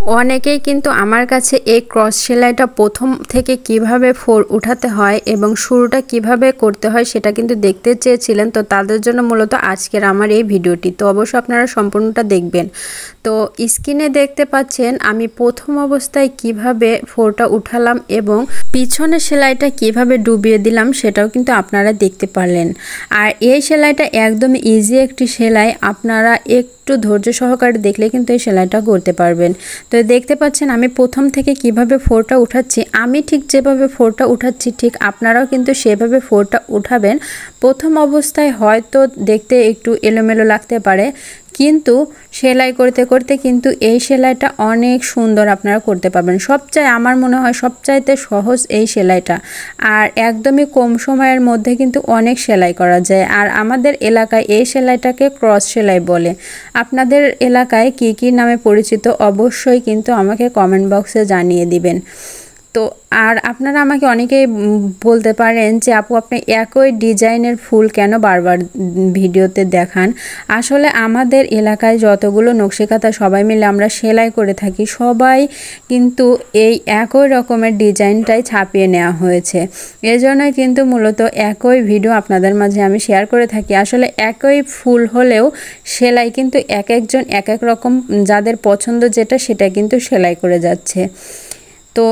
অনেকেই কিন্তু আমার কাছে এই ক্রস সেলাইটা প্রথম থেকে কিভাবে উঠাতে হয় এবং শুরুটা কিভাবে করতে হয় সেটা কিন্তু দেখতে চেয়েছিলেন। তো তাদের জন্য মূলত আজকের আমার এই ভিডিওটি, তো অবশ্যই আপনারা সম্পূর্ণটা দেখবেন। তো স্ক্রিনে দেখতে পাচ্ছেন আমি প্রথম অবস্থায় কিভাবে ফোরটা উঠালাম এবং পিছনের সেলাইটা কিভাবে ডুবিয়ে দিলাম সেটাও কিন্তু আপনারা দেখতে পারলেন। আর এই সেলাইটা একদম ইজি একটি সেলাই, আপনারা একটু ধৈর্য সহকারে দেখলে কিন্তু এই সেলাইটা করতে পারবেন। তো দেখতে পাচ্ছেন আমি প্রথম থেকে কিভাবে ফোরটা উঠাচ্ছি। আমি ঠিক যেভাবে ফোরটা উঠাচ্ছি ঠিক আপনারাও কিন্তু সেভাবে ফোরটা উঠাবেন। প্রথম অবস্থায় হয়তো দেখতে একটু এলোমেলো লাগতে পারে, কিন্তু সেলাই করতে করতে কিন্তু এই সেলাইটা অনেক সুন্দর আপনারা করতে পারবেন। আমার মনে হয় সবচাইতে সহজ এই সেলাইটা, আর একদমই কম সময়ের মধ্যে কিন্তু অনেক সেলাই করা যায়। আর আমাদের এলাকায় এই সেলাইটাকে ক্রস সেলাই বলে। আপনাদের এলাকায় কি কি নামে পরিচিত অবশ্যই কিন্তু আমাকে কমেন্ট বক্সে জানিয়ে দিবেন। তো আর আপনারা আমাকে অনেকেই বলতে পারেন যে আপু আপনি একই ডিজাইনের ফুল কেন বারবার ভিডিওতে দেখান। আসলে আমাদের এলাকায় যতগুলো নকশিকাঁথা সবাই মিলে আমরা সেলাই করে থাকি, সবাই কিন্তু এই একই রকমের ডিজাইনটাই ছাপিয়ে নেওয়া হয়েছে। এজন্যই কিন্তু মূলত একই ভিডিও আপনাদের মাঝে আমি শেয়ার করে থাকি। আসলে একই ফুল হলেও সেলাই কিন্তু এক একজন এক এক রকম, যাদের পছন্দ যেটা সেটা কিন্তু সেলাই করে যাচ্ছে। তো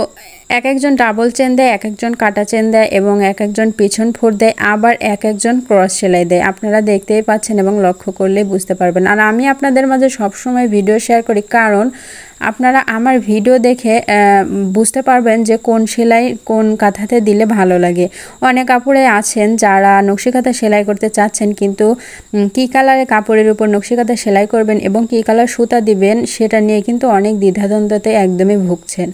এক একজন ডাবল চেন দেয়, এক একজন কাটা চেন দেয় এবং এক একজন পিছন ফোর দেয়, আবার এক একজন ক্রস সেলাই দেয়। আপনারা দেখতেই পাচ্ছেন এবং লক্ষ্য করলেই বুঝতে পারবেন। আর আমি আপনাদের মাঝে সবসময় ভিডিও শেয়ার করি, কারণ আপনারা আমার ভিডিও দেখে বুঝতে পারবেন যে কোন সেলাই কোন কাঁথাতে দিলে ভালো লাগে। অনেক কাপড়ে আছেন যারা নকশিকাঁথা সেলাই করতে চাচ্ছেন, কিন্তু কী কালারের কাপড়ের উপর নকশিকাঁথা সেলাই করবেন এবং কী কালার সুতা দিবেন সেটা নিয়ে কিন্তু অনেক দ্বিধাদ্বন্দ্বতে একদমই ভুগছেন।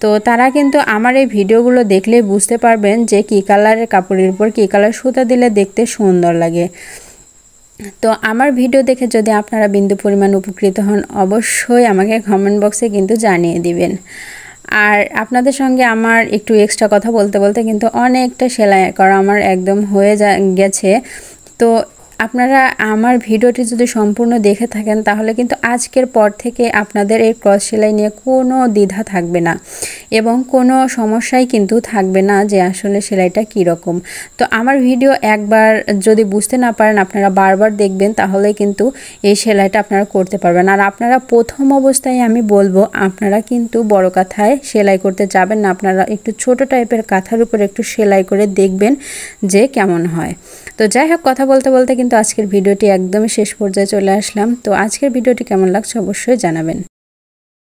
তো তারা কিন্তু আমার এই ভিডিওগুলো দেখলেই বুঝতে পারবেন যে কী কালারের কাপড়ের উপর কী কালার সুতা দিলে দেখতে সুন্দর লাগে। তো আমার ভিডিও দেখে যদি আপনারা বিন্দু পরিমাণ উপকৃত হন অবশ্যই আমাকে কমেন্ট বক্সে কিন্তু জানিয়ে দিবেন। আর আপনাদের সঙ্গে আমার একটু এক্সট্রা কথা বলতে বলতে কিন্তু অনেকটা সেলাই করা আমার একদম হয়ে গেছে। তো আপনারা আমার ভিডিওটি যদি সম্পূর্ণ দেখে থাকেন তাহলে কিন্তু আজকের পর থেকে আপনাদের এই ক্রস সেলাই নিয়ে কোনো দ্বিধা থাকবে না এবং কোনো সমস্যাই কিন্তু থাকবে না যে আসলে সেলাইটা কীরকম। তো আমার ভিডিও একবার যদি বুঝতে না পারেন আপনারা বারবার দেখবেন, তাহলে কিন্তু এই সেলাইটা আপনারা করতে পারবেন। আর আপনারা প্রথম অবস্থায় আমি বলবো আপনারা কিন্তু বড় কাঁথায় সেলাই করতে যাবেন না, আপনারা একটু ছোট টাইপের কাঁথার উপর একটু সেলাই করে দেখবেন যে কেমন হয়। তো যাই হোক, কথা বলতে বলতে কিন্তু আজকের ভিডিওটি একদমই শেষ পর্যায়ে চলে আসলাম। তো আজকের ভিডিওটি কেমন লাগছে অবশ্যই জানাবেন।